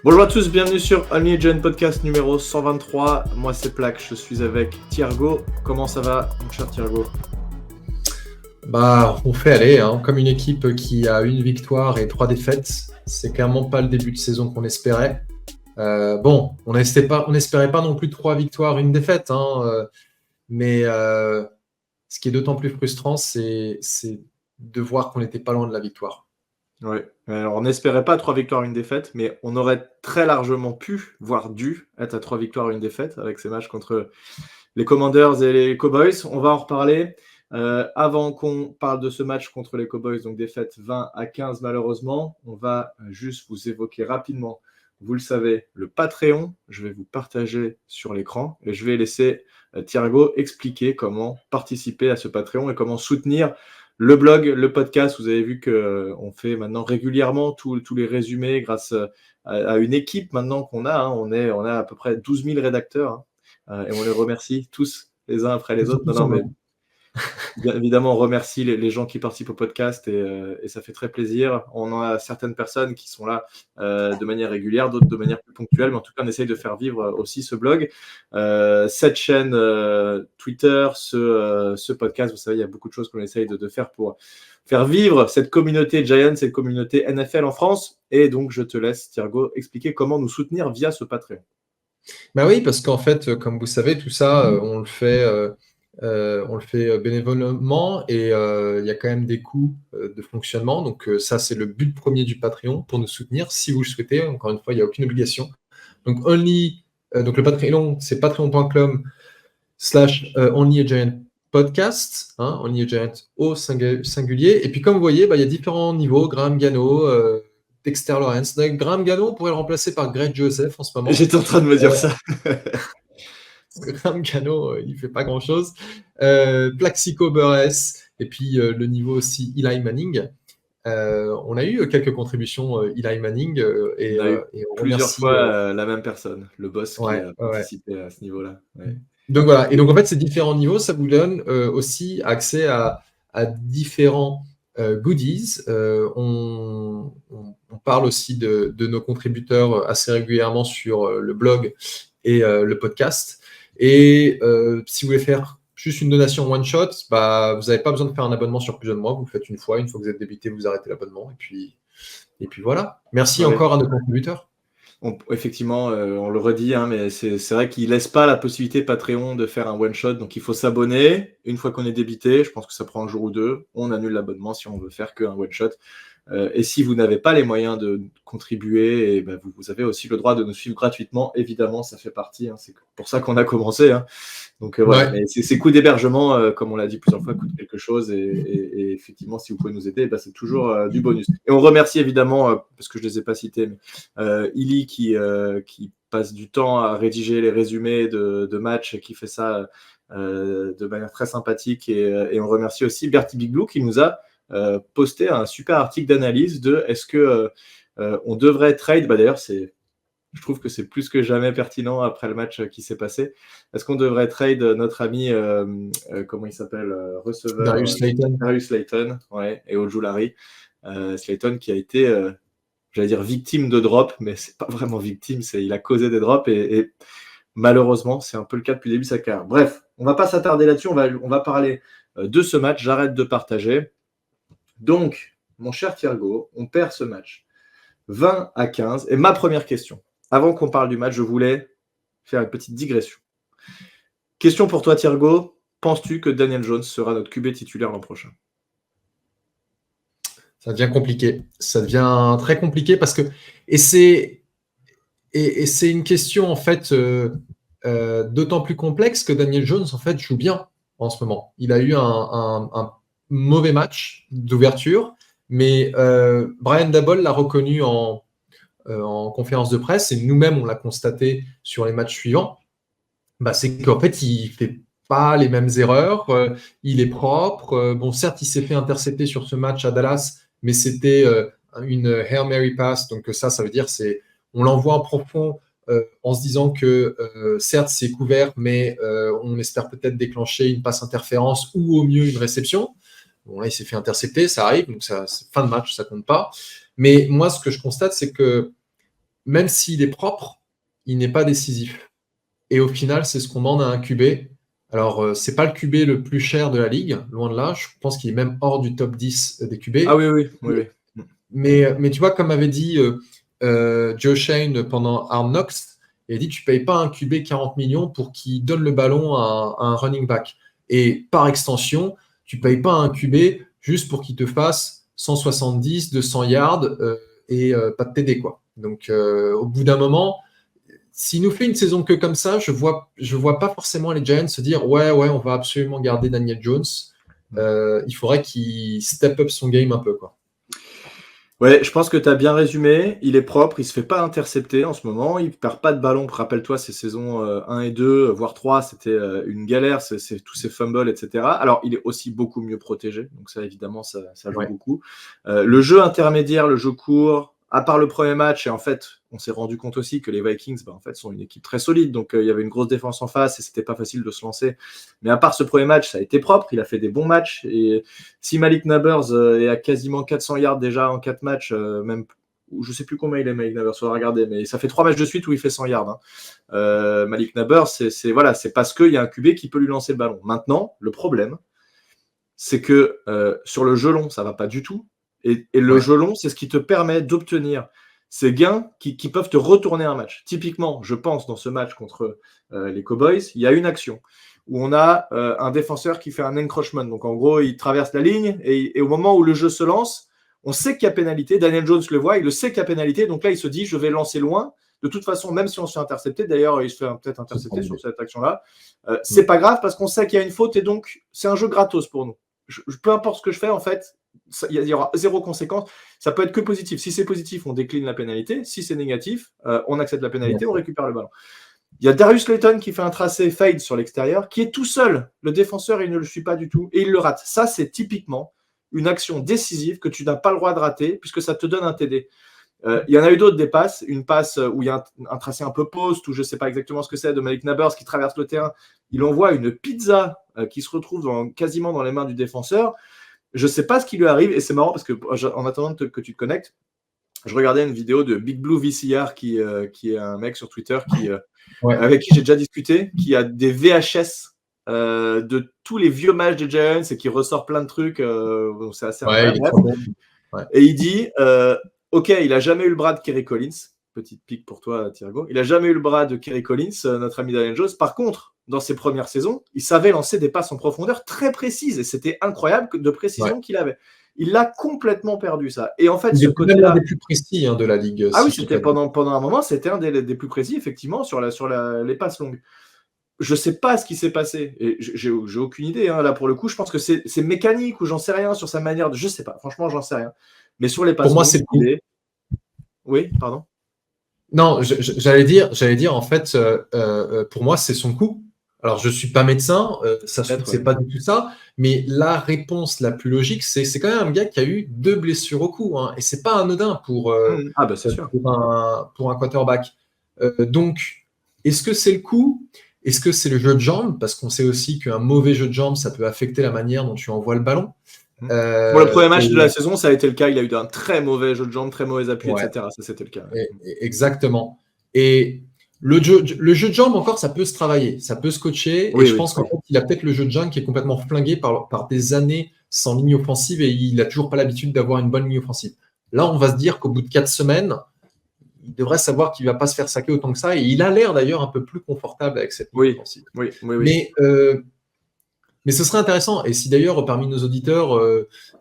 Bonjour à tous, bienvenue sur Only a Giant Podcast numéro 123. Moi c'est Plaque, je suis avec Thiergo. Comment ça va, mon cher Thiergo? On fait aller, comme une équipe qui a une victoire et 3 défaites. C'est clairement pas le début de saison qu'on espérait. On n'espérait pas non plus 3 victoires, une défaite, mais ce qui est d'autant plus frustrant, c'est de voir qu'on n'était pas loin de la victoire. Oui, alors on n'espérait pas 3 victoires, une défaite, mais on aurait très largement pu, voire dû, être à 3 victoires, une défaite avec ces matchs contre les Commanders et les Cowboys. On va en reparler. Avant qu'on parle de ce match contre les Cowboys, donc défaite 20-15 malheureusement, on va juste vous évoquer rapidement, vous le savez, le Patreon. Je vais vous partager sur l'écran et je vais laisser Thiergo expliquer comment participer à ce Patreon et comment soutenir le blog, le podcast. Vous avez vu qu'on fait maintenant régulièrement tous les résumés grâce à une équipe maintenant qu'on a. On a à peu près 12 000 rédacteurs et on les remercie tous les uns après les autres. Non, mais bien évidemment, on remercie les gens qui participent au podcast et ça fait très plaisir. On en a certaines personnes qui sont là de manière régulière, d'autres de manière plus ponctuelle, mais en tout cas, on essaye de faire vivre aussi ce blog, cette chaîne Twitter, ce podcast. Vous savez, il y a beaucoup de choses qu'on essaye de faire pour faire vivre cette communauté Giants, cette communauté NFL en France. Et donc, je te laisse, Thiergo, expliquer comment nous soutenir via ce Patreon. Oui, parce qu'en fait, comme vous savez, tout ça, on le fait bénévolement et il y a quand même des coûts de fonctionnement. Donc ça, c'est le but premier du Patreon pour nous soutenir si vous le souhaitez. Encore une fois, il n'y a aucune obligation. Donc le Patreon, c'est patreon.com/Only a Giant Podcast, Only a Giant au singulier. Et puis comme vous voyez, il y a différents niveaux. Graham Gano, Dexter Lawrence. Donc, Graham Gano, on pourrait le remplacer par Greg Joseph en ce moment. J'étais en train de me dire ça. Graham Gano, il ne fait pas grand-chose. Plaxico Burress, et puis le niveau aussi Eli Manning. On a eu quelques contributions Eli Manning. On a eu plusieurs fois la même personne, le boss qui a participé à ce niveau-là. Ouais. Donc voilà, et donc en fait, ces différents niveaux, ça vous donne aussi accès à différents goodies. On parle aussi de nos contributeurs assez régulièrement sur le blog et le podcast. Et si vous voulez faire juste une donation one shot, vous n'avez pas besoin de faire un abonnement sur plusieurs mois. Vous le faites une fois que vous êtes débité, vous arrêtez l'abonnement. Et puis voilà. Merci encore à nos contributeurs. Effectivement, on le redit, mais c'est vrai qu'il ne laisse pas la possibilité Patreon de faire un one shot. Donc il faut s'abonner. Une fois qu'on est débité, je pense que ça prend un jour ou deux, on annule l'abonnement si on veut faire qu'un one shot. Et si vous n'avez pas les moyens de contribuer, vous avez aussi le droit de nous suivre gratuitement. Évidemment, ça fait partie. C'est pour ça qu'on a commencé. Donc voilà, mais ces coûts d'hébergement, comme on l'a dit plusieurs fois, coûtent quelque chose. Et effectivement, si vous pouvez nous aider, c'est toujours du bonus. Et on remercie évidemment, parce que je ne les ai pas cités, mais Ili qui passe du temps à rédiger les résumés de matchs et qui fait ça de manière très sympathique. Et on remercie aussi Bertie Big Blue qui nous a posté un super article d'analyse de est-ce que on devrait trade. D'ailleurs, je trouve que c'est plus que jamais pertinent après le match qui s'est passé. Est-ce qu'on devrait trade notre ami, comment il s'appelle, receveur Darius Slayton, et Ojulari. Slayton qui a été, j'allais dire victime de drop, mais c'est pas vraiment victime, il a causé des drops et malheureusement, c'est un peu le cas depuis le début de sa carrière. Bref, on va pas s'attarder là-dessus, on va parler de ce match. J'arrête de partager. Donc, mon cher Thiergo, on perd ce match 20-15. Et ma première question, avant qu'on parle du match, je voulais faire une petite digression. Question pour toi, Thiergo. Penses-tu que Daniel Jones sera notre QB titulaire l'an prochain? Ça devient compliqué. Ça devient très compliqué parce que... Et c'est une question, en fait, d'autant plus complexe que Daniel Jones, en fait, joue bien en ce moment. Il a eu un mauvais match d'ouverture, mais Brian Daboll l'a reconnu en conférence de presse, et nous-mêmes, on l'a constaté sur les matchs suivants, c'est qu'en fait, il ne fait pas les mêmes erreurs, il est propre. Certes, il s'est fait intercepter sur ce match à Dallas, mais c'était une Hail Mary pass, donc ça veut dire on l'envoie en profond en se disant que certes, c'est couvert, mais on espère peut-être déclencher une passe interférence ou au mieux une réception. Bon, là, il s'est fait intercepter, ça arrive, donc c'est fin de match, ça compte pas. Mais moi, ce que je constate, c'est que même s'il est propre, il n'est pas décisif. Et au final, c'est ce qu'on demande à un QB. Alors, c'est pas le QB le plus cher de la ligue, loin de là. Je pense qu'il est même hors du top 10 des QB. Ah oui. Mais tu vois, comme avait dit Joe Shane pendant Hard Knocks, il a dit tu payes pas un QB 40 millions pour qu'il donne le ballon à un running back. Et par extension, tu payes pas un QB juste pour qu'il te fasse 170, 200 yards et pas de TD, quoi. Donc, au bout d'un moment, s'il nous fait une saison que comme ça, je vois pas forcément les Giants se dire ouais, on va absolument garder Daniel Jones. Il faudrait qu'il step up son game un peu, quoi. Ouais, je pense que tu as bien résumé. Il est propre, il se fait pas intercepter en ce moment, il perd pas de ballon. Rappelle-toi, ces saisons 1 et 2, voire 3, c'était une galère, c'est tous ces fumbles, etc. Alors, il est aussi beaucoup mieux protégé, donc ça, évidemment, ça joue beaucoup. Le jeu intermédiaire, le jeu court, à part le premier match, et en fait, on s'est rendu compte aussi que les Vikings, en fait, sont une équipe très solide, donc il y avait une grosse défense en face et c'était pas facile de se lancer. Mais à part ce premier match, ça a été propre, il a fait des bons matchs, et si Malik Nabers est à quasiment 400 yards déjà en 4 matchs, même je sais plus combien il est Malik Nabers, il faudra regarder, mais ça fait 3 matchs de suite où il fait 100 yards. Malik Nabers, c'est parce qu'il y a un QB qui peut lui lancer le ballon. Maintenant, le problème, c'est que sur le jeu long, ça va pas du tout. Et le jeu long, c'est ce qui te permet d'obtenir ces gains qui peuvent te retourner un match. Typiquement, je pense, dans ce match contre les Cowboys, il y a une action où on a un défenseur qui fait un encroachment. Donc, en gros, il traverse la ligne et au moment où le jeu se lance, on sait qu'il y a pénalité. Daniel Jones le voit, il le sait qu'il y a pénalité. Donc là, il se dit, je vais lancer loin. De toute façon, même si on se fait intercepter, d'ailleurs, il se fait peut-être intercepter sur cette action-là, c'est pas grave parce qu'on sait qu'il y a une faute et donc c'est un jeu gratos pour nous. Peu importe ce que je fais, en fait, il y aura zéro conséquence. Ça peut être que positif. Si c'est positif, on décline la pénalité. Si c'est négatif, on accepte la pénalité, on récupère le ballon. Il y a Darius Slayton qui fait un tracé fade sur l'extérieur, qui est tout seul. Le défenseur, il ne le suit pas du tout et il le rate. Ça, c'est typiquement une action décisive que tu n'as pas le droit de rater puisque ça te donne un TD. Il y en a eu d'autres des passes, une passe où il y a un tracé un peu post, où je ne sais pas exactement ce que c'est, de Malik Nabers qui traverse le terrain. Il envoie une pizza qui se retrouve quasiment dans les mains du défenseur. Je ne sais pas ce qui lui arrive, et c'est marrant parce que en attendant que tu te connectes, je regardais une vidéo de Big Blue VCR qui est un mec sur Twitter avec qui j'ai déjà discuté, qui a des VHS de tous les vieux matchs des Giants et qui ressort plein de trucs. C'est assez incroyable. Et il dit ok, il n'a jamais eu le bras de Kerry Collins. Petite pique pour toi, Thiergo. Il n'a jamais eu le bras de Kerry Collins, notre ami Daniel Jones. Par contre, dans ses premières saisons, il savait lancer des passes en profondeur très précises et c'était incroyable de précision qu'il avait. Il l'a complètement perdu, ça. Et en fait, ce côté-là, des plus précis de la ligue. Ah oui, c'était pendant un moment, c'était un des plus précis, effectivement, sur les passes longues. Je ne sais pas ce qui s'est passé. Et j'ai aucune idée. Là, pour le coup, je pense que c'est mécanique ou j'en sais rien sur sa manière de. Je ne sais pas. Franchement, j'en sais rien. Mais sur les passes pour moi, c'est cool. Oui, pardon. Non, j'allais dire, en fait, pour moi, c'est son coup. Alors, je ne suis pas médecin, ça se trouve, c'est pas du tout ça, mais la réponse la plus logique, c'est quand même un gars qui a eu 2 blessures au cou, et c'est pas anodin pour un quarterback. Donc, est-ce que c'est le coup? Est-ce que c'est le jeu de jambes? Parce qu'on sait aussi qu'un mauvais jeu de jambes, ça peut affecter la manière dont tu envoies le ballon. Pour le premier match de la saison, ça a été le cas. Il a eu un très mauvais jeu de jambes, très mauvais appui, etc. Ça, c'était le cas. Exactement. Et le jeu de jambes, encore, ça peut se travailler, ça peut se coacher. Et je pense qu'en fait, il a peut-être le jeu de jambes qui est complètement flingué par des années sans ligne offensive et il n'a toujours pas l'habitude d'avoir une bonne ligne offensive. Là, on va se dire qu'au bout de 4 semaines, il devrait savoir qu'il ne va pas se faire saquer autant que ça. Et il a l'air d'ailleurs un peu plus confortable avec cette ligne offensive. Oui. Mais ce serait intéressant. Et si d'ailleurs, parmi nos auditeurs,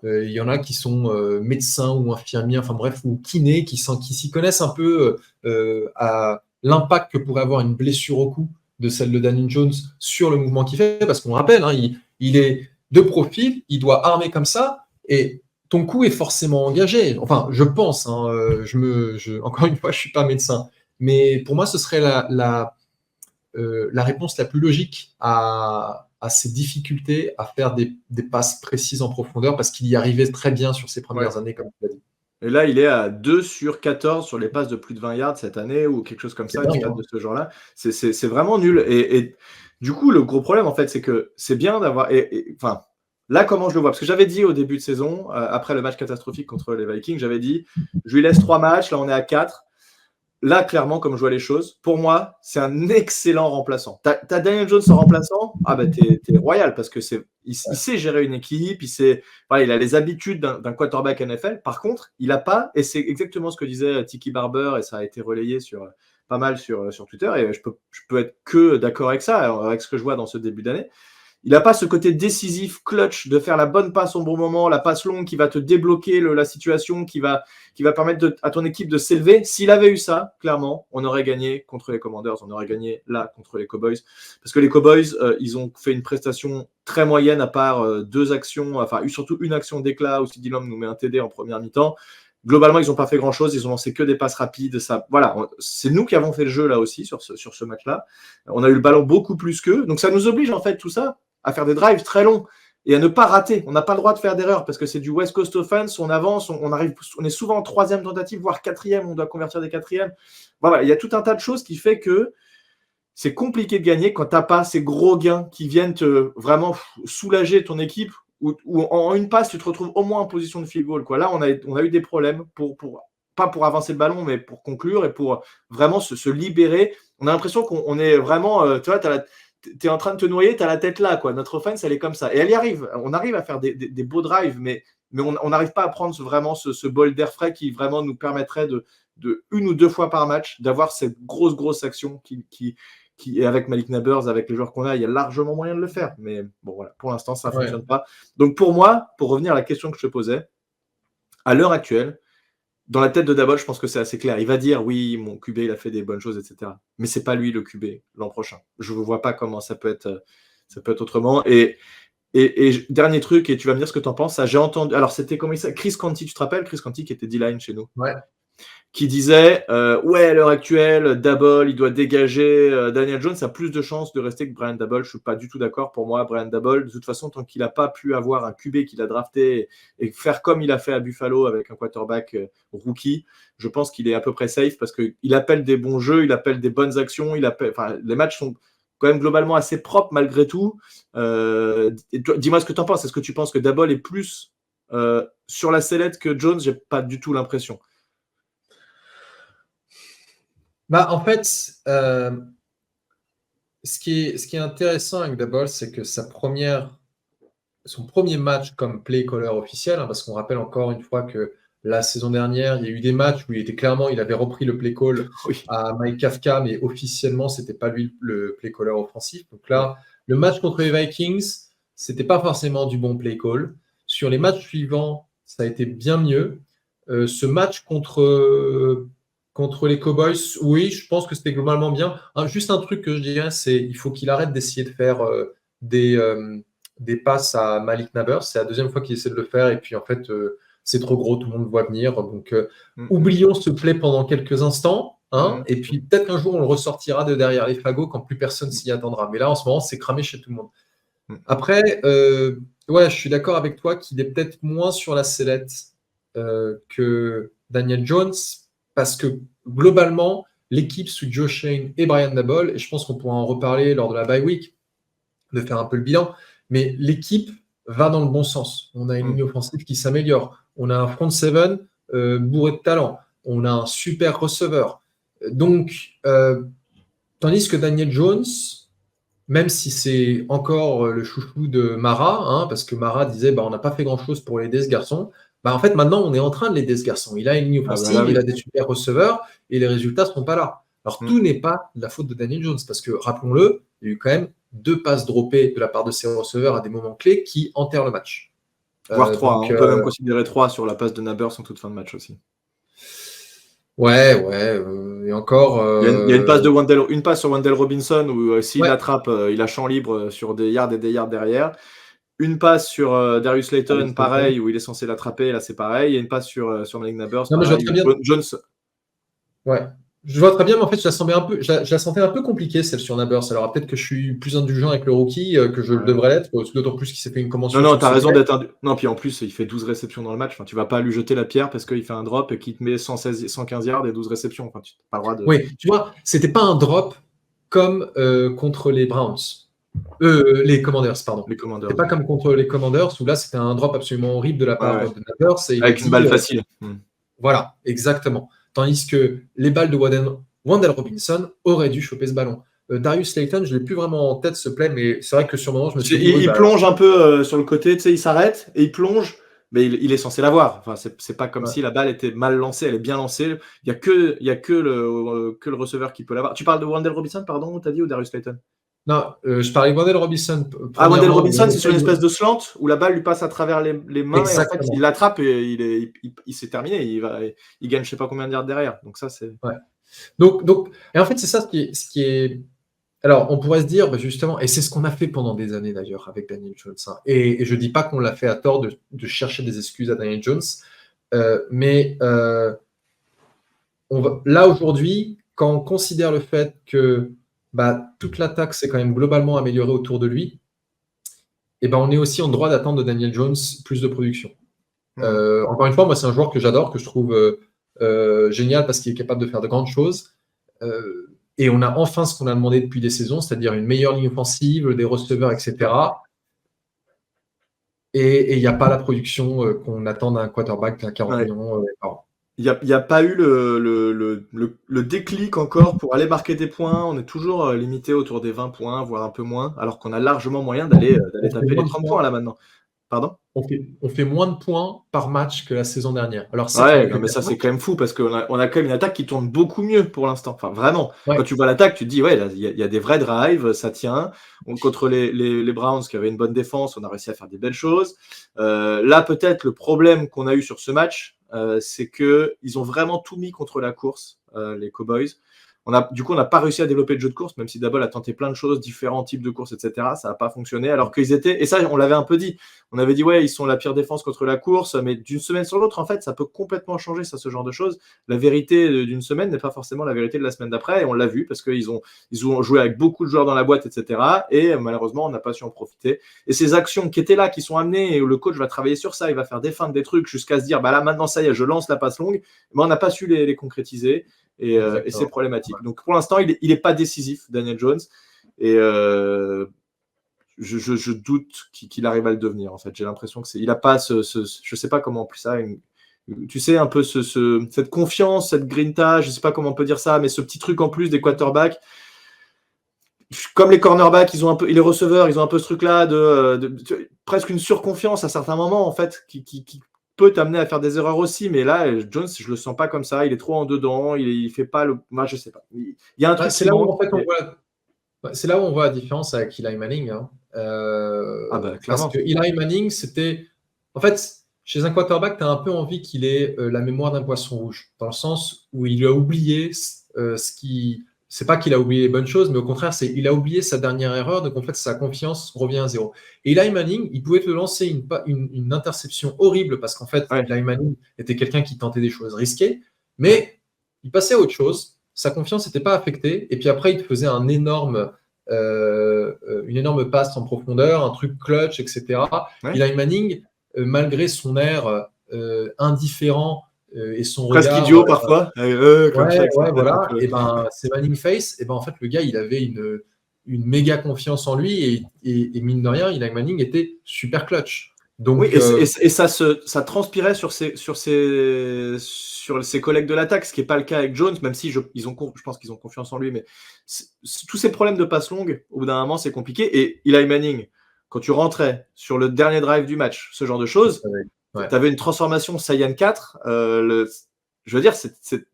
il y en a qui sont médecins ou infirmiers, enfin bref, ou kinés, qui s'y connaissent un peu à l'impact que pourrait avoir une blessure au cou de celle de Daniel Jones sur le mouvement qu'il fait, parce qu'on rappelle, il est de profil, il doit armer comme ça, et ton cou est forcément engagé. Enfin, je pense, encore une fois, je ne suis pas médecin, mais pour moi, ce serait la réponse la plus logique à ses difficultés à faire des passes précises en profondeur parce qu'il y arrivait très bien sur ses premières années, comme tu l'as dit. Et là, il est à 2 sur 14 sur les passes de plus de 20 yards cette année ou quelque chose comme ça, une stat de ce genre-là. C'est vraiment nul. Et du coup, le gros problème, en fait, c'est que c'est bien d'avoir. Enfin, là, comment je le vois? Parce que j'avais dit au début de saison, après le match catastrophique contre les Vikings, j'avais dit je lui laisse 3 matchs. Là, on est à 4. là, clairement, comme je vois les choses, pour moi, c'est un excellent remplaçant. T'as Daniel Jones en remplaçant, ah bah t'es royal parce que il sait gérer une équipe, voilà, il a les habitudes d'un quarterback NFL. Par contre, il a pas, et c'est exactement ce que disait Tiki Barber, et ça a été relayé pas mal sur Twitter, et je peux être que d'accord avec ça, avec ce que je vois dans ce début d'année. Il n'a pas ce côté décisif, clutch, de faire la bonne passe au bon moment, la passe longue qui va te débloquer la situation, qui va permettre à ton équipe de s'élever. S'il avait eu ça, clairement, on aurait gagné contre les Commanders, on aurait gagné là contre les Cowboys. Parce que les Cowboys, ils ont fait une prestation très moyenne, à part 2 actions, enfin surtout une action d'éclat où CeeDee Lamb nous met un TD en première mi-temps. Globalement, ils n'ont pas fait grand-chose, ils ont lancé que des passes rapides. Voilà, c'est nous qui avons fait le jeu là aussi sur ce match-là. On a eu le ballon beaucoup plus qu'eux. Donc ça nous oblige en fait tout ça à faire des drives très longs et à ne pas rater. On n'a pas le droit de faire d'erreur parce que c'est du West Coast offense, on avance, on est souvent en 3e tentative, voire 4e, on doit convertir des 4e. Voilà, il y a tout un tas de choses qui fait que c'est compliqué de gagner quand tu n'as pas ces gros gains qui viennent te vraiment soulager ton équipe, ou en une passe, tu te retrouves au moins en position de field goal, quoi. Là, on a eu des problèmes pas pour avancer le ballon, mais pour conclure et pour vraiment se libérer. On a l'impression qu'on est vraiment, tu vois, tu es en train de te noyer, tu as la tête là, quoi. Notre offense, elle est comme ça. Et elle y arrive. On arrive à faire des beaux drives, mais on n'arrive pas à prendre vraiment ce bol d'air frais qui vraiment nous permettrait de 1 ou 2 fois par match d'avoir cette grosse action qui avec Malik Nabers, avec les joueurs qu'on a, il y a largement moyen de le faire. Mais bon, voilà, pour l'instant, ça ne fonctionne pas. Donc pour moi, pour revenir à la question que je te posais, à l'heure actuelle, dans la tête de Daboll, je pense que c'est assez clair. Il va dire, oui, mon QB, il a fait des bonnes choses, etc. Mais c'est pas lui le QB l'an prochain. Je ne vois pas comment ça peut être autrement. Et dernier truc, et tu vas me dire ce que tu en penses, ça, j'ai entendu, alors c'était comment ça, Chris Canty, tu te rappelles Chris Canty qui était D-line chez nous, qui disait ouais, à l'heure actuelle, Daboll, il doit dégager. Daniel Jones a plus de chances de rester que Brian Daboll. Je ne suis pas du tout d'accord. Pour moi, Brian Daboll, de toute façon, tant qu'il n'a pas pu avoir un QB qu'il a drafté et faire comme il a fait à Buffalo avec un quarterback rookie, je pense qu'il est à peu près safe parce qu'il appelle des bons jeux, il appelle des bonnes actions, les matchs sont quand même globalement assez propres malgré tout. Dis-moi ce que tu en penses. Est-ce que tu penses que Daboll est plus sur la sellette que Jones? J'ai pas du tout l'impression. En fait, ce qui est intéressant avec Daboll, c'est que son premier match comme play caller officiel, parce qu'on rappelle encore une fois que la saison dernière, il y a eu des matchs où il avait repris le play call à Mike Kafka, mais officiellement, c'était pas lui le play caller offensif. Donc là, le match contre les Vikings, c'était pas forcément du bon play call. Sur les matchs suivants, ça a été bien mieux. Ce match contre les Cowboys, oui, je pense que c'était globalement bien. Juste un truc que je dirais, c'est il faut qu'il arrête d'essayer de faire des passes à Malik Nabers. C'est la 2e fois qu'il essaie de le faire et puis en fait, c'est trop gros, tout le monde le voit venir. Donc, oublions ce play pendant quelques instants. Et puis peut-être qu'un jour, on le ressortira de derrière les fagots quand plus personne s'y attendra. Mais là, en ce moment, c'est cramé chez tout le monde. Après, je suis d'accord avec toi qu'il est peut-être moins sur la sellette que Daniel Jones, parce que globalement, l'équipe sous Joe Schoen et Brian Daboll, et je pense qu'on pourra en reparler lors de la bye week, de faire un peu le bilan, mais l'équipe va dans le bon sens. On a une ligne offensive qui s'améliore. On a un front seven bourré de talent. On a un super receveur. Donc, tandis que Daniel Jones, même si c'est encore le chouchou de Mara, parce que Mara disait on n'a pas fait grand-chose pour aider ce garçon, en fait, maintenant, on est en train de l'aider, ce garçon. Il a une ligne offensive, il a des super receveurs et les résultats ne sont pas là. Alors, tout n'est pas de la faute de Daniel Jones parce que, rappelons-le, il y a eu quand même 2 passes droppées de la part de ses receveurs à des moments clés qui enterrent le match. Voire 3. On peut même considérer 3 sur la passe de Nabers en toute fin de match aussi. Ouais. Et encore. Il y a une passe sur Wendell Robinson où s'il l'attrape, il a champ libre sur des yards et des yards derrière. Une passe sur Darius Slayton, pareil, où il est censé l'attraper, là c'est pareil. Il y a une passe sur Malik Nabers. Non, mais je vois très bien. Jones. Ouais. Je vois très bien, mais en fait, je la sentais un peu compliquée, celle sur Nabers. Alors, peut-être que je suis plus indulgent avec le rookie que je devrais l'être, d'autant plus qu'il s'est fait une convention. Non, t'as raison d'être Non, puis en plus, il fait 12 réceptions dans le match. Enfin, tu vas pas lui jeter la pierre parce qu'il fait un drop et qu'il te met 115 yards et 12 réceptions. Enfin, tu n'as pas le droit de. Oui, tu vois, c'était pas un drop comme contre les Browns. Les Commanders, pardon. C'était pas comme contre les Commanders où là, c'était un drop absolument horrible de la part de Nabers. Avec une balle facile. Voilà, exactement. Tandis que les balles de Wendell Robinson auraient dû choper ce ballon. Darius Slayton, je ne l'ai plus vraiment en tête, ce play, mais c'est vrai que sur le moment, je me suis dit... Il plonge un peu sur le côté, tu sais, il s'arrête et il plonge, mais il est censé l'avoir. Enfin, c'est pas comme si la balle était mal lancée, elle est bien lancée. Il y a que le receveur qui peut l'avoir. Tu parles de Wendell Robinson, pardon, t'as dit, ou Darius Slayton? Non, je parlais de Wendell Robinson. Wendell Robinson, c'est sur une espèce de slant où la balle lui passe à travers les mains. Exactement. Et en fait, il l'attrape et il s'est terminé. Il gagne je sais pas combien de yards derrière. Donc ça, c'est... Ouais. Donc, et en fait, c'est ça ce qui est... Alors, on pourrait se dire, justement, et c'est ce qu'on a fait pendant des années d'ailleurs avec Daniel Jones, hein, et je ne dis pas qu'on l'a fait à tort de chercher des excuses à Daniel Jones, mais là aujourd'hui, quand on considère le fait que toute l'attaque s'est quand même globalement améliorée autour de lui, on est aussi en droit d'attendre de Daniel Jones plus de production. Encore une fois, moi, c'est un joueur que j'adore, que je trouve génial parce qu'il est capable de faire de grandes choses. Et on a enfin ce qu'on a demandé depuis des saisons, c'est-à-dire une meilleure ligne offensive, des receveurs, etc. Et il n'y a pas la production qu'on attend d'un quarterback à 40 millions par an. Il n'y a pas eu le déclic encore pour aller marquer des points. On est toujours limité autour des 20 points, voire un peu moins, alors qu'on a largement moyen d'aller taper les 30 points là maintenant. Pardon ? On fait moins de points par match que la saison dernière. Alors, mais ça, c'est quand même fou parce qu'on a quand même une attaque qui tourne beaucoup mieux pour l'instant. Enfin, vraiment. Quand tu vois l'attaque, tu te dis, il y a des vrais drives, ça tient. Contre les Browns qui avaient une bonne défense, on a réussi à faire des belles choses. Là, peut-être, le problème qu'on a eu sur ce match, c'est qu'ils ont vraiment tout mis contre la course, les Cowboys. Du coup, on n'a pas réussi à développer le jeu de course, même si Daboll a tenté plein de choses, différents types de courses, etc. Ça n'a pas fonctionné, alors qu'ils étaient... Et ça, on l'avait un peu dit. On avait dit, ils sont la pire défense contre la course, mais d'une semaine sur l'autre, en fait, ça peut complètement changer, ça, ce genre de choses. La vérité d'une semaine n'est pas forcément la vérité de la semaine d'après, et on l'a vu, parce qu'ils ont joué avec beaucoup de joueurs dans la boîte, etc. Et malheureusement, on n'a pas su en profiter. Et ces actions qui étaient là, qui sont amenées, et où le coach va travailler sur ça, il va faire des feintes, des trucs, jusqu'à se dire, là, maintenant, ça y est, je lance la passe longue, mais on n'a pas su les concrétiser. Et c'est problématique. Donc pour l'instant, il n'est pas décisif, Daniel Jones. Et je doute qu'il arrive à le devenir. En fait, j'ai l'impression que il n'a pas je sais pas comment on peut ça. Tu sais, un peu cette confiance, cette grinta, je sais pas comment on peut dire ça, mais ce petit truc en plus des quarterbacks. Comme les cornerbacks, ils ont un peu, les receveurs, ils ont un peu ce truc-là de presque une surconfiance à certains moments, en fait, qui peut t'amener à faire des erreurs aussi, mais là, Jones, je le sens pas comme ça. Il est trop en dedans. Il fait pas le. Moi, je sais pas. Il y a un truc. C'est là où en fait c'est là où on voit la différence avec Eli Manning. Hein. Clairement. Parce que Eli Manning, c'était. En fait, chez un quarterback, tu as un peu envie qu'il ait la mémoire d'un poisson rouge, dans le sens où il a oublié ce qui. C'est pas qu'il a oublié les bonnes choses, mais au contraire, il a oublié sa dernière erreur, donc en fait, sa confiance revient à zéro. Et Eli Manning, il pouvait te lancer une interception horrible, parce qu'en fait, Eli Manning était quelqu'un qui tentait des choses risquées, mais il passait à autre chose, sa confiance n'était pas affectée, et puis après, il te faisait une énorme passe en profondeur, un truc clutch, etc. Eli Manning, malgré son air indifférent, et son presque regard, idiot parfois. Voilà. Et c'est Manning Face. Et en fait, le gars, il avait une méga confiance en lui et mine de rien, Eli Manning était super clutch. Donc, et ça transpirait sur ses collègues de l'attaque, ce qui n'est pas le cas avec Jones, même si je pense qu'ils ont confiance en lui. Mais tous ces problèmes de passe longue, au bout d'un moment, c'est compliqué. Et Eli Manning, quand tu rentrais sur le dernier drive du match, ce genre de choses, tu avais une transformation Saiyan 4. Je veux dire,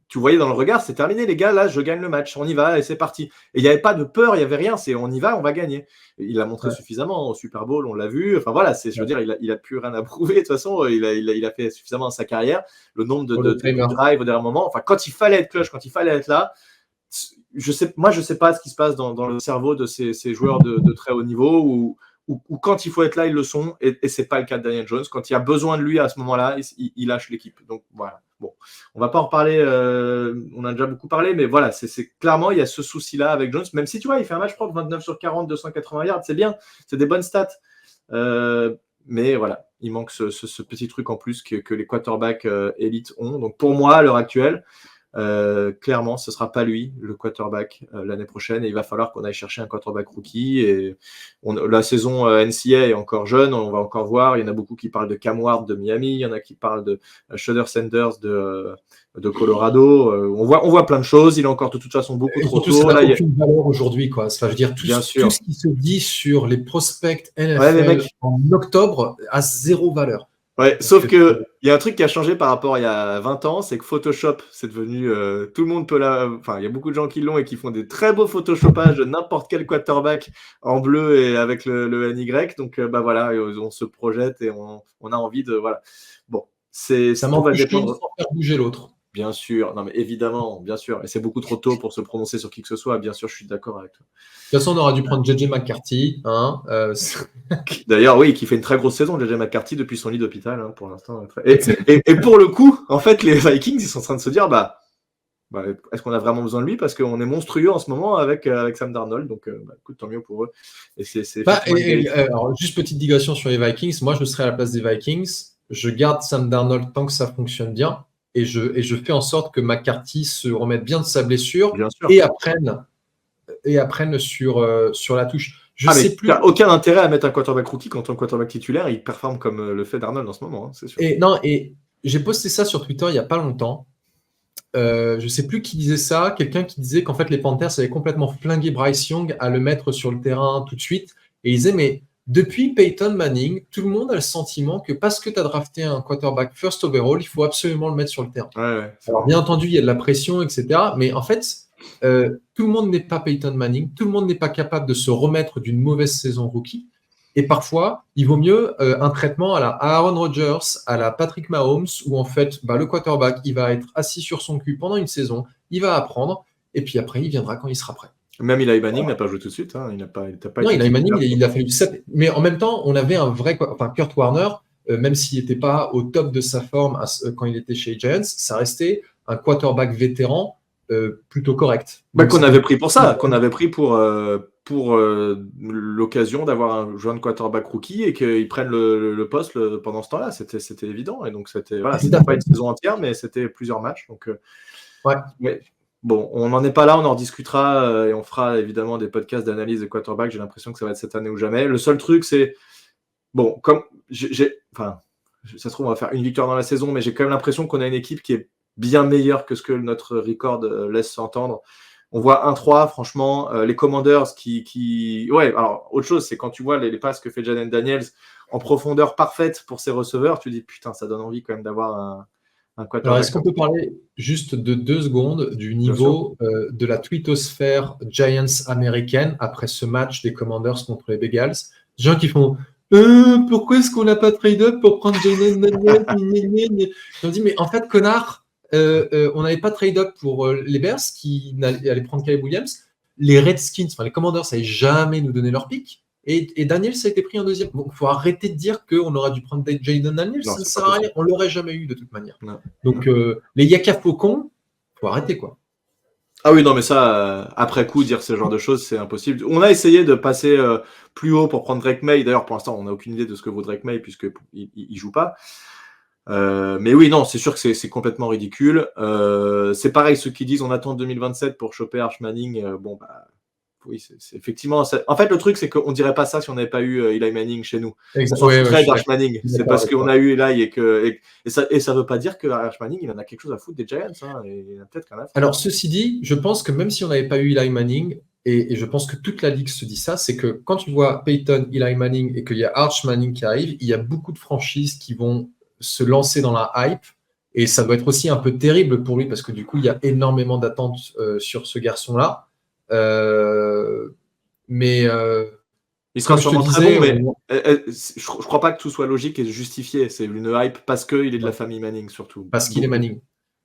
tu voyais dans le regard, c'est terminé, les gars, là, je gagne le match, on y va, et c'est parti. Et il n'y avait pas de peur, il n'y avait rien, c'est on y va, on va gagner. Il l'a montré suffisamment au Super Bowl, on l'a vu. Enfin voilà, je veux dire, il a plus rien à prouver, de toute façon, il a fait suffisamment dans sa carrière, le nombre de drives au dernier moment. Enfin, quand il fallait être clutch, quand il fallait être là, je sais pas ce qui se passe dans le cerveau de ces joueurs de très haut niveau, ou quand il faut être là, ils le sont, et c'est pas le cas de Daniel Jones. Quand il y a besoin de lui à ce moment-là, il lâche l'équipe. Donc voilà. Bon, on va pas en reparler, on a déjà beaucoup parlé, mais voilà, c'est clairement, il y a ce souci-là avec Jones, même si tu vois, il fait un match propre, 29 sur 40, 280 yards, c'est bien, c'est des bonnes stats. Mais voilà, il manque ce petit truc en plus que les quarterbacks élites ont. Donc pour moi, à l'heure actuelle, clairement, ce ne sera pas lui, le quarterback, l'année prochaine, et il va falloir qu'on aille chercher un quarterback rookie. Et la saison NCAA est encore jeune, on va encore voir. Il y en a beaucoup qui parlent de Cam Ward de Miami, il y en a qui parlent de Shedeur Sanders de Colorado. On voit plein de choses. Il est encore de toute façon beaucoup trop tôt. Ça n'a aucune valeur aujourd'hui, quoi. Enfin, je veux dire, tout ce qui se dit sur les prospects NFL en octobre a zéro valeur. Ouais, sauf qu'il y a un truc qui a changé par rapport à il y a 20 ans, c'est que Photoshop, c'est devenu... tout le monde peut Enfin, il y a beaucoup de gens qui l'ont et qui font des très beaux photoshopages de n'importe quel quarterback en bleu et avec le NY. Donc, voilà, on se projette et on a envie de... Voilà. Bon, ça m'empêche de faire bouger l'autre. Bien sûr, non mais évidemment, bien sûr. Et c'est beaucoup trop tôt pour se prononcer sur qui que ce soit. Bien sûr, je suis d'accord avec toi. De toute façon, on aura dû prendre JJ McCarthy. D'ailleurs, oui, qui fait une très grosse saison, JJ McCarthy, depuis son lit d'hôpital, pour l'instant. Et pour le coup, en fait, les Vikings, ils sont en train de se dire, est-ce qu'on a vraiment besoin de lui? Parce qu'on est monstrueux en ce moment avec Sam Darnold. Donc, écoute, tant mieux pour eux. Et alors, juste petite digression sur les Vikings. Moi, je serais à la place des Vikings. Je garde Sam Darnold tant que ça fonctionne bien. Et je fais en sorte que McCarthy se remette bien de sa blessure et apprenne sur la touche. Tu n'as aucun intérêt à mettre un quarterback rookie quand ton quarterback titulaire, il performe comme le fait Darnold en ce moment, c'est sûr. Et j'ai posté ça sur Twitter il n'y a pas longtemps. Je ne sais plus qui disait ça. Quelqu'un qui disait qu'en fait, les Panthers avaient complètement flingué Bryce Young à le mettre sur le terrain tout de suite. Et il disait, mais depuis Peyton Manning, tout le monde a le sentiment que parce que tu as drafté un quarterback first overall, il faut absolument le mettre sur le terrain. Alors, bien entendu, il y a de la pression, etc. Mais en fait, tout le monde n'est pas Peyton Manning. Tout le monde n'est pas capable de se remettre d'une mauvaise saison rookie. Et parfois, il vaut mieux un traitement à la Aaron Rodgers, à la Patrick Mahomes, où en fait, le quarterback, il va être assis sur son cul pendant une saison, il va apprendre, et puis après, il viendra quand il sera prêt. Même Eli Manning n'a pas joué tout de suite. Il n'a pas non, Eli Manning, il a fallu 7. Mais en même temps, on avait un vrai... Enfin, Kurt Warner, même s'il n'était pas au top de sa forme quand il était chez Giants, ça restait un quarterback vétéran plutôt correct. Qu'on avait pris pour ça, qu'on avait pris pour l'occasion d'avoir un jeune quarterback rookie et qu'il prenne le poste pendant ce temps-là. C'était évident. Et donc, c'était pas une saison entière, mais c'était plusieurs matchs. Donc, mais, bon, on n'en est pas là, on en discutera et on fera évidemment des podcasts d'analyse de quarterback. J'ai l'impression que ça va être cette année ou jamais. Le seul truc, c'est... Bon, comme ça se trouve, on va faire une victoire dans la saison, mais j'ai quand même l'impression qu'on a une équipe qui est bien meilleur que ce que notre record laisse entendre. On voit 1-3, franchement, les Commanders qui... Ouais, alors, autre chose, c'est quand tu vois les passes que fait Jaden Daniels en profondeur parfaite pour ses receveurs, tu dis, putain, ça donne envie quand même d'avoir un quarterback. Alors, est-ce qu'on peut parler juste de 2 secondes du niveau de la twittosphère Giants américaine après ce match des Commanders contre les Bengals? Des gens qui font... pourquoi est-ce qu'on n'a pas trade up pour prendre Jaden Daniels? On dit, mais en fait, connard, on n'avait pas trade up pour les Bears qui allaient prendre Caleb Williams. Les Redskins, les Commanders, n'avaient jamais nous donné leur pick. Et Daniels a été pris en deuxième. Donc, il faut arrêter de dire qu'on aurait dû prendre Jaden Daniels. Ça ne sert à rien. On ne l'aurait jamais eu de toute manière. Non. Donc, les Yaka Faucons, il faut arrêter, quoi. Ah oui, non, mais ça, après coup, dire ce genre de choses, c'est impossible. On a essayé de passer plus haut pour prendre Drake May. D'ailleurs, pour l'instant, on n'a aucune idée de ce que vaut Drake May puisqu'il ne joue pas. Mais oui, non, c'est sûr que c'est complètement ridicule. C'est pareil, ceux qui disent on attend 2027 pour choper Arch Manning. Oui, c'est effectivement. En fait, le truc, c'est qu'on ne dirait pas ça si on n'avait pas eu Eli Manning chez nous. Exactement. On s'en foutrait d'Arch Manning. C'est parce qu'on a eu Eli et ça ne veut pas dire que Arch Manning, il en a quelque chose à foutre des Giants. Et il en a peut-être qu'un à foutre. Alors, ceci dit, je pense que même si on n'avait pas eu Eli Manning, et je pense que toute la ligue se dit ça, c'est que quand tu vois Peyton, Eli Manning et qu'il y a Arch Manning qui arrive, il y a beaucoup de franchises qui vont se lancer dans la hype. Et ça doit être aussi un peu terrible pour lui parce que du coup, il y a énormément d'attentes sur ce garçon-là. Mais il sera sûrement très bon, mais je crois pas que tout soit logique et justifié. C'est une hype parce qu'il est de la famille Manning surtout. Parce qu'il est Manning.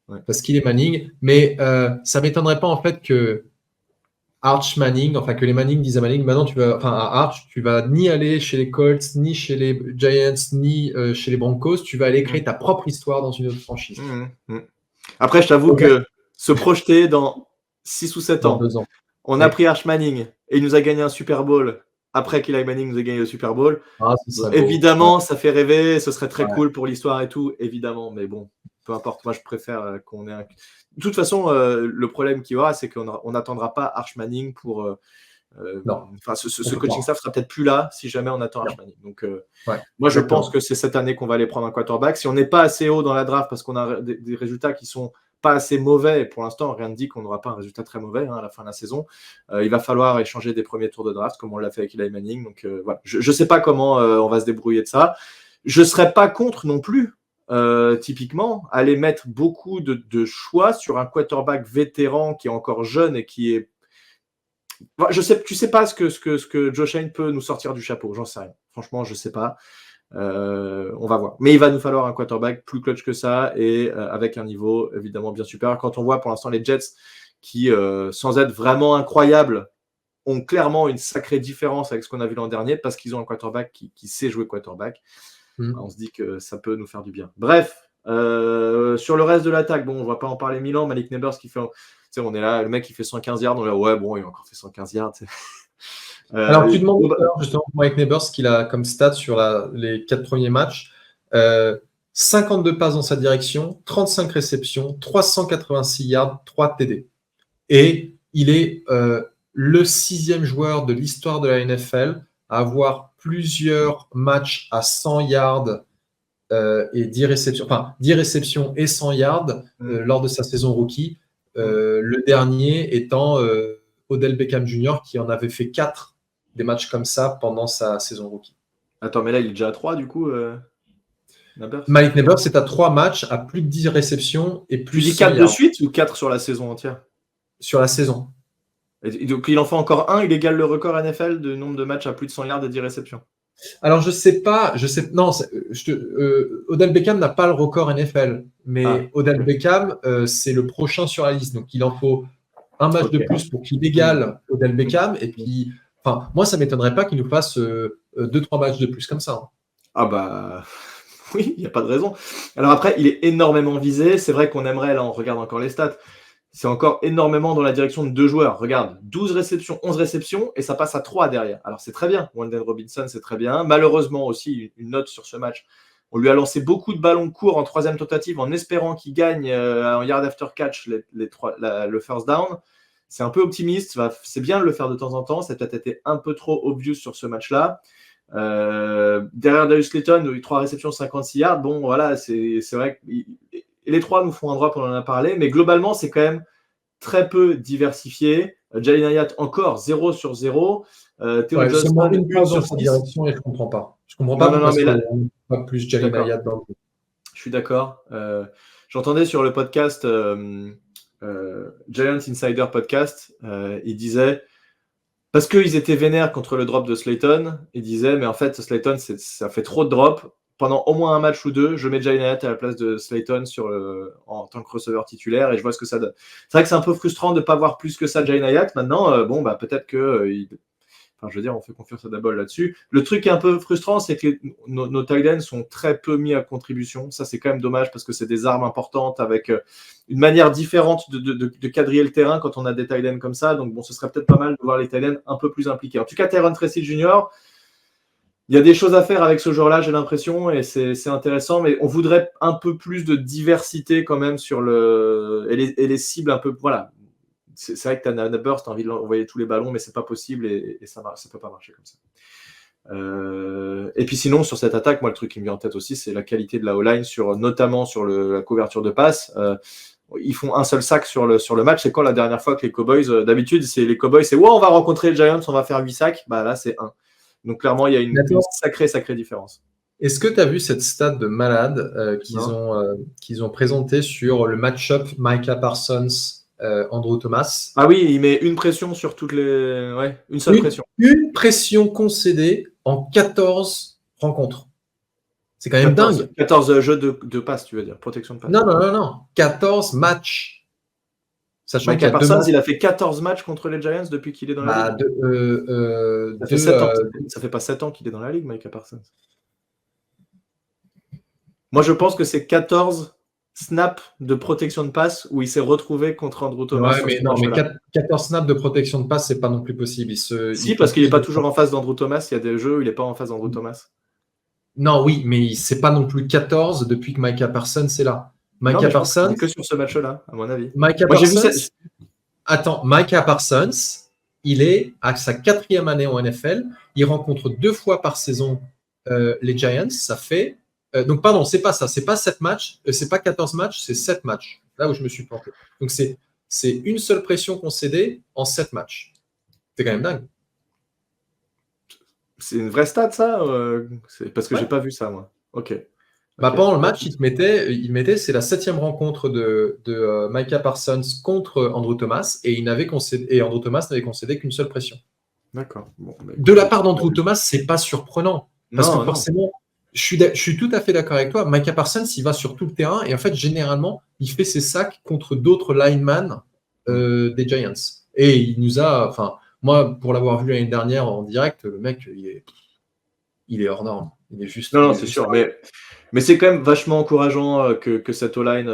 Ouais. Parce qu'il est Manning. Mais ça m'étonnerait pas en fait que Arch Manning, enfin que les Manning disent à Manning, maintenant à Arch, tu vas ni aller chez les Colts, ni chez les Giants, ni chez les Broncos, tu vas aller créer ta propre histoire dans une autre franchise. Après, je t'avoue que se projeter dans 6 ou 7 ans, on a pris Arch Manning et il nous a gagné un Super Bowl après qu'Eli Manning nous ait gagné le Super Bowl. Évidemment, ça fait rêver, ce serait très cool pour l'histoire et tout, évidemment, mais bon, peu importe, moi je préfère qu'on ait un... De toute façon, le problème qu'il y aura, c'est qu'on n'attendra pas Arch Manning pour... ce coaching staff sera peut-être plus là si jamais on attend Arch Manning. Donc, moi, je pense que c'est cette année qu'on va aller prendre un quarterback. Si on n'est pas assez haut dans la draft parce qu'on a des résultats qui sont pas assez mauvais, et pour l'instant, rien ne dit qu'on n'aura pas un résultat très mauvais à la fin de la saison, il va falloir échanger des premiers tours de draft, comme on l'a fait avec Eli Manning. Donc voilà, je ne sais pas comment on va se débrouiller de ça. Je ne serais pas contre non plus, typiquement, aller mettre beaucoup de choix sur un quarterback vétéran qui est encore jeune et qui est... Tu sais pas ce que Josh Allen peut nous sortir du chapeau, j'en sais rien. Franchement, je sais pas. On va voir. Mais il va nous falloir un quarterback plus clutch que ça et avec un niveau évidemment bien supérieur. Quand on voit pour l'instant les Jets qui, sans être vraiment incroyables, ont clairement une sacrée différence avec ce qu'on a vu l'an dernier parce qu'ils ont un quarterback qui sait jouer quarterback. On se dit que ça peut nous faire du bien. Bref, sur le reste de l'attaque, bon, on ne va pas en parler mille ans. Malik Neighbors qui fait... on est là, le mec qui fait 115 yards, on est là, ouais, bon, il a encore fait 115 yards. Alors, tu demandes justement Mike Neighbors ce qu'il a comme stat sur les 4 premiers matchs. 52 passes dans sa direction, 35 réceptions, 386 yards, 3 TD. Et il est le 6e joueur de l'histoire de la NFL à avoir plusieurs matchs à 100 yards et 10 réceptions, enfin 10 réceptions et 100 yards lors de sa saison rookie. Le dernier étant Odell Beckham Jr. qui en avait fait 4 des matchs comme ça pendant sa saison rookie. Attends, mais là, il est déjà à 3 du coup Mike Neighbors, c'est à 3 matchs à plus de 10 réceptions et plus de 4 de suite ou 4 sur la saison entière? Sur la saison. Et donc, il en fait encore un, il égale le record NFL de nombre de matchs à plus de 100 yards et 10 réceptions. Alors, je sais pas, non, Odell Beckham n'a pas le record NFL, mais Odell Beckham, c'est le prochain sur la liste. Donc, il en faut un match de plus pour qu'il égale Odell Beckham. Et puis, enfin, moi, ça ne m'étonnerait pas qu'il nous fasse 2-3 matchs de plus comme ça. Ah bah oui, il n'y a pas de raison. Alors après, il est énormément visé. C'est vrai qu'on aimerait, là, on regarde encore les stats, c'est encore énormément dans la direction de 2 joueurs. Regarde, 12 réceptions, 11 réceptions, et ça passe à 3 derrière. Alors c'est très bien, Wan'Dale Robinson, c'est très bien. Malheureusement aussi, une note sur ce match, on lui a lancé beaucoup de ballons courts en 3e tentative en espérant qu'il gagne en yard after catch le first down. C'est un peu optimiste, c'est bien de le faire de temps en temps, ça a peut-être été un peu trop obvious sur ce match-là. Derrière Darius Slayton, 3 réceptions, 56 yards, bon voilà, c'est vrai que les 3 nous font un drop, on en a parlé, mais globalement, c'est quand même très peu diversifié. Jalen Hyatt, encore 0 sur 0. Theo Johnson, une passe dans sa direction et je ne comprends pas. Je ne comprends pas pourquoi il n'y a pas plus Jalen Hyatt dans le jeu. Je suis d'accord. J'entendais sur le podcast Giants Insider Podcast, il disait, parce qu'ils étaient vénères contre le drop de Slayton, il disait, mais en fait, Slayton, ça fait trop de drops. Pendant au moins un match ou 2, je mets Jalen Hyatt à la place de Slayton en tant que receveur titulaire et je vois ce que ça donne. C'est vrai que c'est un peu frustrant de ne pas voir plus que ça Jalen Hyatt. Maintenant, peut-être que... on fait confiance à Daboll là-dessus. Le truc qui est un peu frustrant, c'est que nos tight ends sont très peu mis à contribution. Ça, c'est quand même dommage parce que c'est des armes importantes avec une manière différente de quadriller le terrain quand on a des tight ends comme ça. Donc, ce serait peut-être pas mal de voir les tight ends un peu plus impliqués. En tout cas, Tyron Tracy Jr., il y a des choses à faire avec ce joueur-là, j'ai l'impression, et c'est intéressant, mais on voudrait un peu plus de diversité quand même sur et les cibles un peu... Voilà. C'est vrai que tu as Neighbors, tu as envie de envoyer tous les ballons, mais c'est pas possible et ça peut pas marcher comme ça. Et puis sinon, sur cette attaque, moi, le truc qui me vient en tête aussi, c'est la qualité de la O-line, notamment sur la couverture de passe. Ils font un seul sac sur le match. C'est quand la dernière fois que les Cowboys, d'habitude, c'est les Cowboys, c'est on va rencontrer les Giants, on va faire 8 sacs. Bah là, c'est 1. Donc clairement, il y a une sacrée différence. Est-ce que tu as vu cette stat de malade qu'ils ont présentée sur le match-up Micah Parsons Andrew Thomas? Ah oui, il met une pression sur toutes les... Ouais, une seule pression. Une pression concédée en 14 rencontres. C'est quand même dingue. 14 jeux de passe, tu veux dire, protection de passe. Non. 14 matchs. Sachant Micah Parsons, il a fait 14 matchs contre les Giants depuis qu'il est dans la ligue. Ça fait 7 ans. Ça fait pas 7 ans qu'il est dans la ligue, Micah Parsons. Moi, je pense que c'est 14 snaps de protection de passe où il s'est retrouvé contre Andrew Thomas. Ouais, mais 14 snaps de protection de passe, c'est pas non plus possible. Parce qu'il n'est pas toujours en face d'Andrew Thomas. Il y a des jeux où il n'est pas en face d'Andrew Thomas. Non, oui, mais c'est pas non plus 14 depuis que Micah Parsons est là. Micah Parsons, que sur ce match-là, à mon avis. Micah Parsons, il est à sa 4e année en NFL. Il rencontre 2 fois par saison les Giants. Ça fait... donc, pardon, c'est pas ça. C'est pas 7 matchs. C'est pas 14 matchs, c'est 7 matchs. là où je me suis planté. Donc, c'est une seule pression concédée en 7 matchs. C'est quand même dingue. C'est une vraie stat, ça c'est parce que Ouais. j'ai pas vu ça, moi. Ok. Pendant le match, il mettait c'est la 7e rencontre de Micah Parsons contre Andrew Thomas, et Andrew Thomas n'avait concédé qu'une seule pression. D'accord. Bon, de la part d'Andrew Thomas, c'est pas surprenant. Parce que forcément, je suis tout à fait d'accord avec toi. Micah Parsons, il va sur tout le terrain, et en fait, généralement, il fait ses sacs contre d'autres linemen des Giants. Et il nous a, moi, pour l'avoir vu l'année dernière en direct, le mec, il est hors norme. Il est juste. Non, c'est sûr. Mais c'est quand même vachement encourageant que cette O-line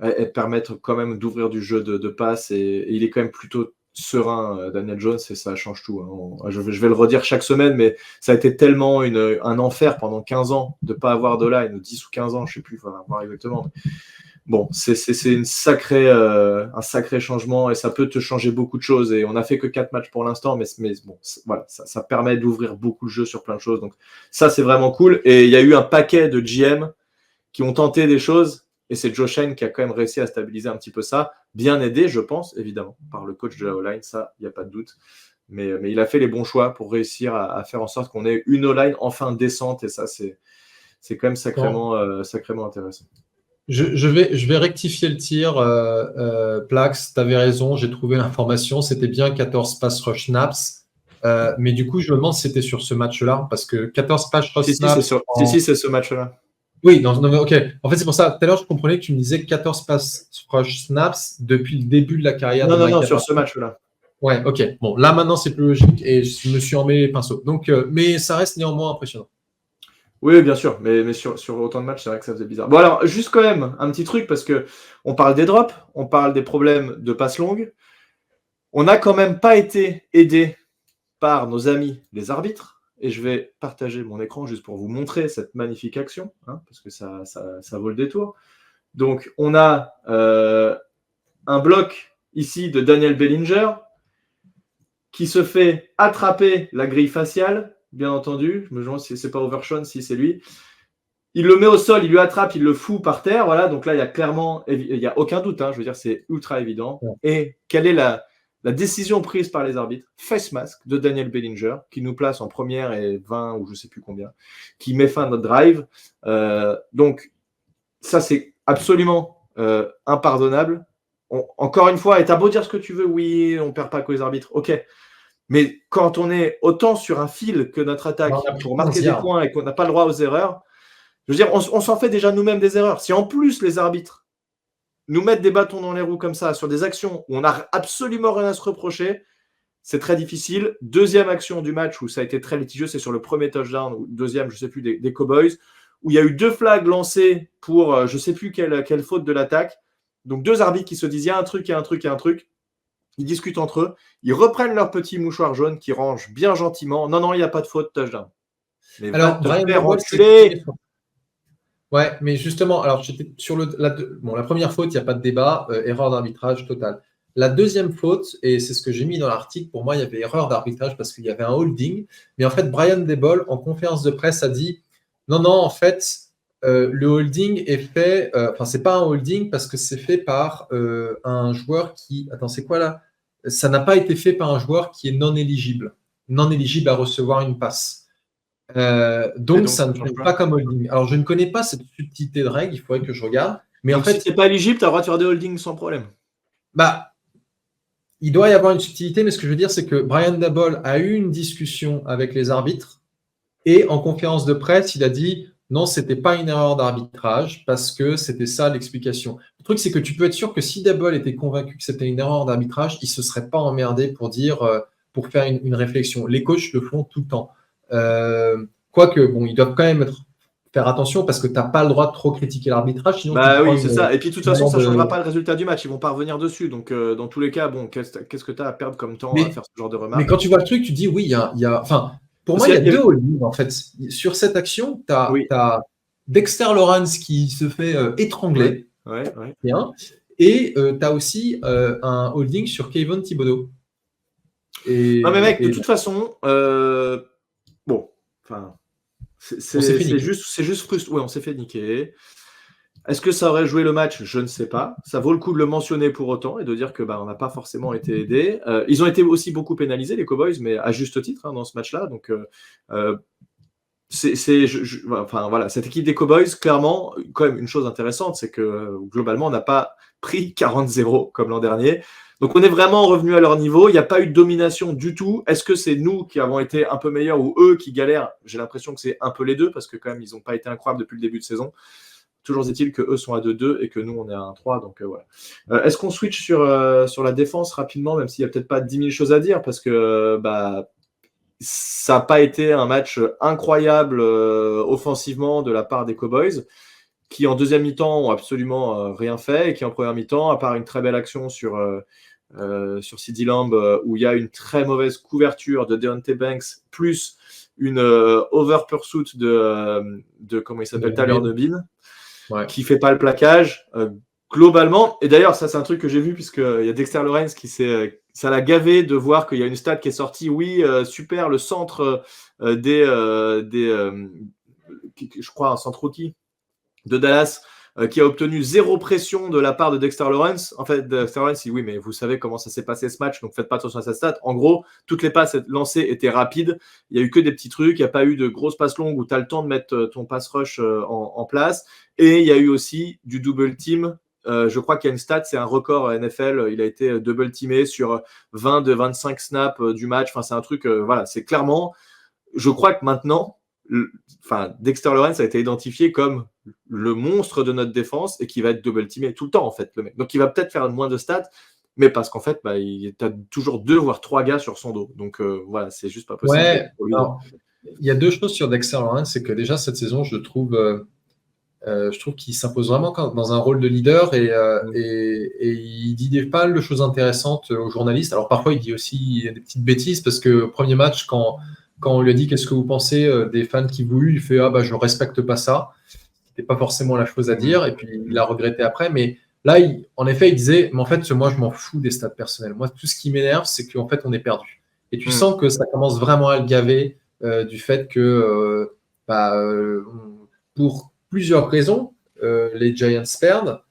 elle permette quand même d'ouvrir du jeu de passe. Et il est quand même plutôt serein, Daniel Jones, et ça change tout. Hein. Je vais le redire chaque semaine, mais ça a été tellement un enfer pendant 15 ans de ne pas avoir d'O-line, ou 10 ou 15 ans, je ne sais plus, il faut voir exactement. Bon, c'est un sacré changement, et ça peut te changer beaucoup de choses. Et on n'a fait que 4 matchs pour l'instant, mais bon, voilà, ça permet d'ouvrir beaucoup de jeux sur plein de choses. Donc ça, c'est vraiment cool. Et il y a eu un paquet de GM qui ont tenté des choses, et c'est Joe Schoen qui a quand même réussi à stabiliser un petit peu ça, bien aidé, je pense, évidemment, par le coach de la O-line, ça, il n'y a pas de doute. Mais il a fait les bons choix pour réussir à faire en sorte qu'on ait une O-line enfin décente, et ça, c'est quand même sacrément intéressant. Je vais rectifier le tir, Plax, tu avais raison, j'ai trouvé l'information, c'était bien 14 pass rush snaps, mais du coup, je me demande si c'était sur ce match-là, parce que 14 pass rush snaps… Si, c'est ce match-là. Oui, non, ok. En fait, c'est pour ça, tout à l'heure, je comprenais que tu me disais 14 pass rush snaps depuis le début de la carrière de Micah Parsons. Non, sur ce match-là. Ouais, ok. Bon, là, maintenant, c'est plus logique, et je me suis emmêlé les pinceaux. Donc, mais ça reste néanmoins impressionnant. Oui, bien sûr, mais sur autant de matchs, c'est vrai que ça faisait bizarre. Bon, alors, juste quand même, un petit truc, parce que on parle des drops, on parle des problèmes de passes longues. On n'a quand même pas été aidé par nos amis les arbitres, et je vais partager mon écran juste pour vous montrer cette magnifique action, hein, parce que ça vaut le détour. Donc, on a un bloc ici de Daniel Bellinger qui se fait attraper la grille faciale, bien entendu. Je me demande si c'est pas Overshawn, si c'est lui. Il le met au sol, il lui attrape, il le fout par terre. Voilà, donc là, il y a clairement, il n'y a aucun doute. Hein, je veux dire, c'est ultra évident. Ouais. Et quelle est la décision prise par les arbitres? Face mask de Daniel Bellinger, qui nous place en première et 20 ou je ne sais plus combien, qui met fin à notre drive. Donc, ça, c'est absolument impardonnable. Encore une fois, et t'as beau dire ce que tu veux, oui, on ne perd pas que les arbitres. OK. Mais quand on est autant sur un fil que notre attaque pour marquer des points et qu'on n'a pas le droit aux erreurs, je veux dire, on s'en fait déjà nous-mêmes des erreurs. Si en plus les arbitres nous mettent des bâtons dans les roues comme ça sur des actions où on n'a absolument rien à se reprocher, c'est très difficile. Deuxième action du match où ça a été très litigieux, c'est sur le premier touchdown, ou deuxième, je ne sais plus, des Cowboys, où il y a eu 2 flags lancés pour je ne sais plus quelle faute de l'attaque. Donc 2 arbitres qui se disent il y a un truc, il y a un truc, il y a un truc. Ils discutent entre eux, ils reprennent leur petit mouchoir jaune qui rangent bien gentiment. Non, il n'y a pas de faute, touchdown. Mais alors, Brian Daboll, c'est… Ouais, mais justement, alors j'étais sur la première faute, il n'y a pas de débat, erreur d'arbitrage totale. La deuxième faute, et c'est ce que j'ai mis dans l'article, pour moi, il y avait erreur d'arbitrage parce qu'il y avait un holding. Mais en fait, Brian Daboll, en conférence de presse, a dit non, en fait, le holding est fait, c'est pas un holding parce que c'est fait par un joueur qui… Attends, c'est quoi là? Ça n'a pas été fait par un joueur qui est non éligible à recevoir une passe. Donc, ça ne compte pas comme holding. Alors, je ne connais pas cette subtilité de règle, il faudrait que je regarde. Mais donc, en fait, si tu n'es pas éligible, tu as le droit de faire des holdings sans problème. Il doit y avoir une subtilité, mais ce que je veux dire, c'est que Brian Daboll a eu une discussion avec les arbitres et en conférence de presse, il a dit non, ce n'était pas une erreur d'arbitrage parce que c'était ça l'explication. Le truc, c'est que tu peux être sûr que si Daboll était convaincu que c'était une erreur d'arbitrage, il ne se serait pas emmerdé pour faire une réflexion. Les coachs le font tout le temps. Quoique, bon, ils doivent quand même faire attention parce que tu n'as pas le droit de trop critiquer l'arbitrage. Sinon oui, c'est ça. Et puis, de toute façon, ça ne changera pas le résultat du match. Ils ne vont pas revenir dessus. Donc, dans tous les cas, bon, qu'est-ce que tu as à perdre comme temps à faire ce genre de remarques? Mais quand tu vois le truc, tu dis oui, il y a pour moi, il y a 2 holdings, en fait. Sur cette action, tu as Dexter Lawrence qui se fait étrangler. Ouais. Et tu as aussi un holding sur Kayvon Thibodeau. Non, mais mec, de toute façon, bon, enfin, c'est juste frustrant. Ouais, on s'est fait niquer. Est-ce que ça aurait joué le match? Je ne sais pas. Ça vaut le coup de le mentionner pour autant et de dire que on n'a pas forcément été aidés. Ils ont été aussi beaucoup pénalisés, les Cowboys, mais à juste titre dans ce match-là. Donc, enfin, voilà, cette équipe des Cowboys, clairement, quand même une chose intéressante, c'est que globalement, on n'a pas pris 40-0 comme l'an dernier. Donc, on est vraiment revenu à leur niveau. Il n'y a pas eu de domination du tout. Est-ce que c'est nous qui avons été un peu meilleurs ou eux qui galèrent? J'ai l'impression que c'est un peu les deux parce que quand même, ils n'ont pas été incroyables depuis le début de saison. Toujours est-il qu'eux sont à 2-2 et que nous, on est à 1-3. Donc, voilà. Est-ce qu'on switch sur la défense rapidement, même s'il n'y a peut-être pas 10 000 choses à dire parce que ça n'a pas été un match incroyable offensivement de la part des Cowboys, qui en deuxième mi-temps ont absolument rien fait et qui en première mi-temps, à part une très belle action sur CeeDee Lamb où il y a une très mauvaise couverture de Deontay Banks, plus une over pursuit de comment il s'appelle, Tyler Nubin, qui fait pas le plaquage globalement. Et d'ailleurs, ça c'est un truc que j'ai vu puisqu'il y a Dexter Lawrence qui ça l'a gavé de voir qu'il y a une stat qui est sortie. Oui, super, le centre je crois un centre rookie de Dallas qui a obtenu 0 pression de la part de Dexter Lawrence. En fait, Dexter Lawrence dit oui, mais vous savez comment ça s'est passé ce match, donc faites pas attention à sa stat. En gros, toutes les passes lancées étaient rapides. Il y a eu que des petits trucs. Il n'y a pas eu de grosses passes longues où tu as le temps de mettre ton pass rush en place. Et il y a eu aussi du double team. Je crois qu'il y a une stat, c'est un record NFL. Il a été double teamé sur 20 de 25 snaps du match. Enfin, c'est un truc, voilà, c'est clairement. Je crois que maintenant, Dexter Lawrence a été identifié comme le monstre de notre défense et qui va être double teamé tout le temps en fait, le mec. Donc il va peut-être faire moins de stats, mais parce qu'en fait, il a toujours 2 voire 3 gars sur son dos. Donc voilà, c'est juste pas possible. Ouais. Alors, il y a 2 choses sur Dexter Lawrence, c'est que déjà cette saison, je trouve qu'il s'impose vraiment dans un rôle de leader et il dit pas mal de choses intéressantes aux journalistes. Alors parfois il dit aussi des petites bêtises parce que au premier match quand on lui a dit qu'est-ce que vous pensez des fans qui vous huent, il fait je respecte pas ça. C'était pas forcément la chose à dire et puis il a regretté après. Mais là, en effet, il disait mais en fait moi je m'en fous des stats personnels. Moi tout ce qui m'énerve c'est qu'en fait on est perdu. Et tu sens que ça commence vraiment à le gaver du fait que pour plusieurs raisons, les Giants perdent.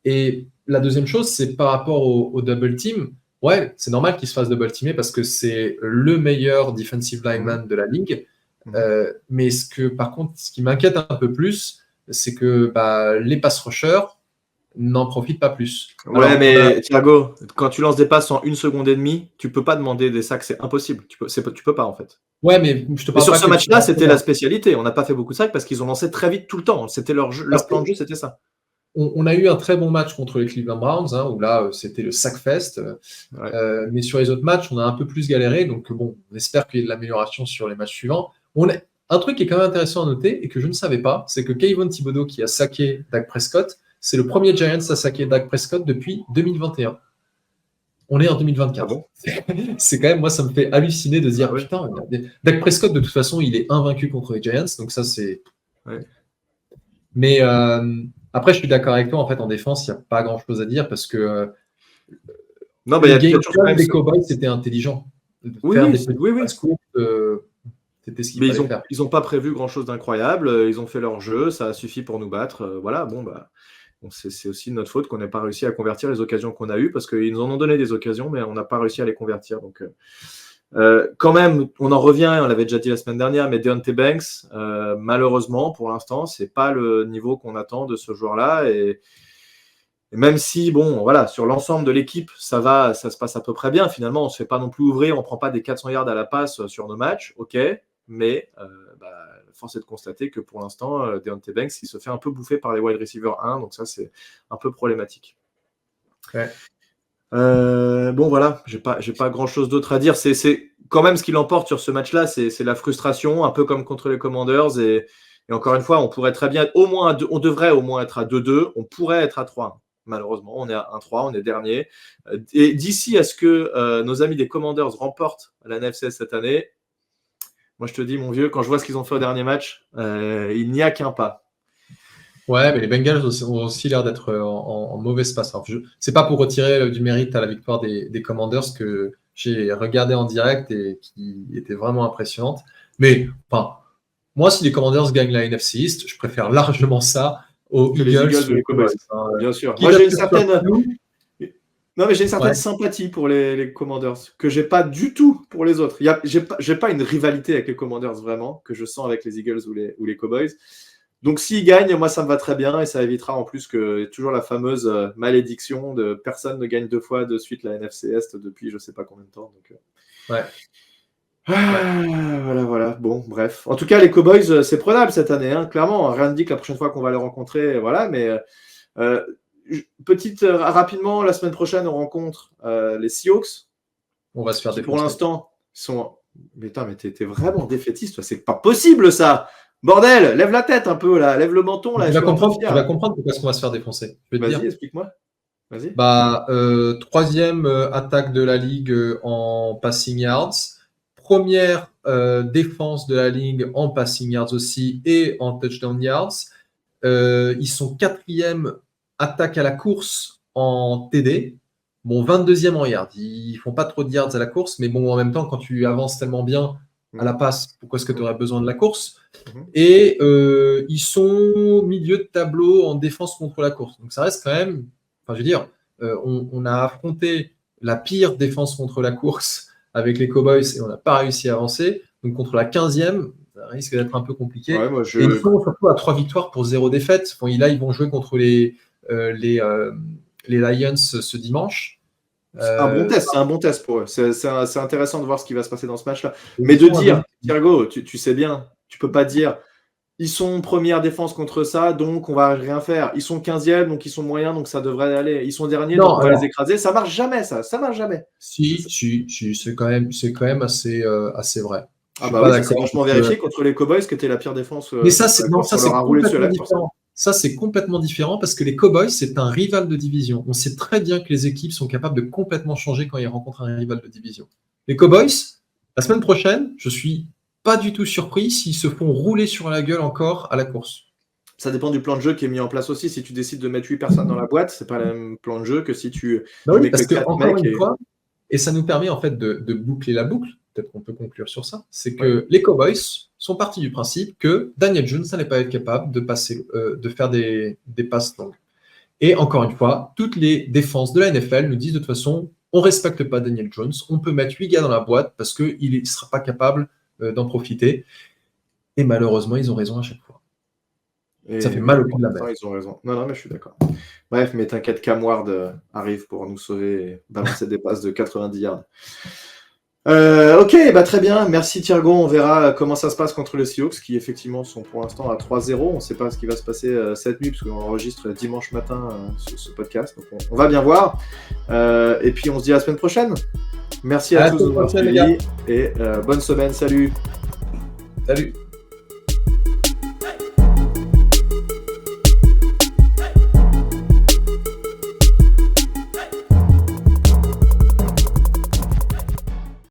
Et la deuxième chose, c'est par rapport au double team. Ouais, c'est normal qu'il se fasse double teamer parce que c'est le meilleur defensive lineman de la ligue. Mais par contre, ce qui m'inquiète un peu plus, c'est que les pass rushers n'en profitent pas plus. Ouais, alors, mais Thiago, quand tu lances des passes en 1 seconde et demie, tu peux pas demander des sacs, c'est impossible. Tu peux pas en fait. Ouais, mais je te parle sur ce match-là, c'était la spécialité. On n'a pas fait beaucoup de sacs parce qu'ils ont lancé très vite tout le temps. C'était leur plan de jeu, c'était ça. On a eu un très bon match contre les Cleveland Browns, où là, c'était le sack fest. Mais sur les autres matchs, on a un peu plus galéré. Donc, bon, on espère qu'il y ait de l'amélioration sur les matchs suivants. Un truc qui est quand même intéressant à noter et que je ne savais pas, c'est que Kayvon Thibodeau, qui a saqué Dak Prescott, c'est le premier Giants à saquer Dak Prescott depuis 2021. On est en 2024. Ah bon. C'est quand même, moi, ça me fait halluciner de dire, putain, Dak Prescott, de toute façon, il est invaincu contre les Giants. Donc ça, c'est... Ouais. Mais après, je suis d'accord avec toi. En fait, en défense, il n'y a pas grand-chose à dire parce que non, le game plan des Cowboys, c'était intelligent. Faire des petites courtes, c'était ce qu'il fallait faire. Ils n'ont pas prévu grand-chose d'incroyable. Ils ont fait leur jeu. Ça a suffi pour nous battre. Voilà, c'est aussi de notre faute qu'on n'ait pas réussi à convertir les occasions qu'on a eues parce qu'ils nous en ont donné des occasions, mais on n'a pas réussi à les convertir. Donc, quand même, on en revient, on l'avait déjà dit la semaine dernière, mais Deontay Banks, malheureusement, pour l'instant, c'est pas le niveau qu'on attend de ce joueur-là. Et même si, bon, voilà, sur l'ensemble de l'équipe, ça se passe à peu près bien. Finalement, on ne se fait pas non plus ouvrir, on ne prend pas des 400 yards à la passe sur nos matchs, ok, mais force est de constater que pour l'instant, Deontay Banks, il se fait un peu bouffer par les wide receivers 1, donc ça, c'est un peu problématique. Ouais. Bon, voilà, j'ai pas grand-chose d'autre à dire. C'est quand même ce qui l'emporte sur ce match-là, c'est la frustration, un peu comme contre les Commanders. Et encore une fois, on pourrait très bien, on devrait au moins être à 2-2, on pourrait être à 3-1. Malheureusement, on est à 1-3, on est dernier. Et d'ici à ce que nos amis des Commanders remportent la NFC cette année, moi je te dis, mon vieux, quand je vois ce qu'ils ont fait au dernier match, il n'y a qu'un pas. Ouais, mais les Bengals ont aussi l'air d'être en mauvaise passe. C'est pas pour retirer du mérite à la victoire des Commanders que j'ai regardé en direct et qui était vraiment impressionnante. Mais moi, si les Commanders gagnent la NFC East, je préfère largement ça aux que les Eagles ou les Cowboys. Bien sûr. Moi, j'ai une certaine... Non, mais j'ai une certaine sympathie pour les Commanders, que j'ai pas du tout pour les autres. J'ai pas une rivalité avec les Commanders, vraiment, que je sens avec les Eagles ou les Cowboys. Donc, s'ils gagnent, moi, ça me va très bien, et ça évitera en plus que toujours la fameuse malédiction de personne ne gagne 2 fois de suite la NFC Est depuis je sais pas combien de temps. Donc, voilà. Bon, bref. En tout cas, les Cowboys, c'est prenable cette année, hein, clairement. Rien ne dit que la prochaine fois qu'on va les rencontrer, voilà, mais... rapidement, la semaine prochaine, on rencontre les Seahawks. On va se faire défoncer. Pour l'instant, sont. Mais t'es vraiment défaitiste, toi. C'est pas possible, ça. Bordel, lève la tête un peu, là. Lève le menton, là. Tu vas comprendre pourquoi on va se faire défoncer. Vas-y, explique-moi. Vas-y. 3e attaque de la ligue en passing yards. Première défense de la ligue en passing yards aussi et en touchdown yards. Ils sont 4e attaque à la course en TD. Bon, 22e en yards. Ils font pas trop de yards à la course, mais bon, en même temps, quand tu avances tellement bien à la passe, pourquoi est-ce que tu aurais besoin de la course? Et ils sont milieu de tableau en défense contre la course. Donc ça reste quand même, enfin je veux dire, on a affronté la pire défense contre la course avec les Cowboys et on n'a pas réussi à avancer. Donc contre la 15e, ça risque d'être un peu compliqué. Et ils sont surtout à 3 victoires pour 0 défaite. Bon, là, ils vont jouer contre les Lions ce dimanche. C'est un bon test pour eux. C'est intéressant de voir ce qui va se passer dans ce match-là. Mais de dire, Thiergo, tu sais bien, tu peux pas dire ils sont première défense contre ça, donc on va rien faire. Ils sont 15e, donc ils sont moyens, donc ça devrait aller. Ils sont derniers, donc on va les écraser. Ça marche jamais, ça marche jamais. Si, c'est quand même assez vrai. C'est franchement vérifié contre les Cowboys que tu es la pire défense. Mais ça, c'est complètement différent. Ça, c'est complètement différent parce que les Cowboys, c'est un rival de division. On sait très bien que les équipes sont capables de complètement changer quand ils rencontrent un rival de division. Les Cowboys, la semaine prochaine, je suis pas du tout surpris s'ils se font rouler sur la gueule encore à la course. Ça dépend du plan de jeu qui est mis en place aussi. Si tu décides de mettre 8 personnes dans la boîte, c'est pas le même plan de jeu que si tu mets que 4 mecs. Et ça nous permet en fait de boucler la boucle. Peut-être qu'on peut conclure sur ça. C'est que les Cowboys sont partis du principe que Daniel Jones n'allait pas être capable de faire des passes longues. Et encore une fois, toutes les défenses de la NFL nous disent de toute façon, on ne respecte pas Daniel Jones, on peut mettre 8 gars dans la boîte parce qu'il ne sera pas capable d'en profiter. Et malheureusement, ils ont raison à chaque fois. Et ça fait mal au cul de la bête. Ils ont raison. Non, mais je suis d'accord. Bref, mais t'inquiète, Cam Ward arrive pour nous sauver et balancer des passes de 90 yards. Ok, très bien. Merci Thiergo. On verra comment ça se passe contre les Seahawks qui effectivement sont pour l'instant à 3-0. On ne sait pas ce qui va se passer cette nuit parce qu'on enregistre dimanche matin ce podcast. Donc on va bien voir. Et puis on se dit à la semaine prochaine. Merci à tous de nous avoir suivis et bonne semaine. Salut. Salut.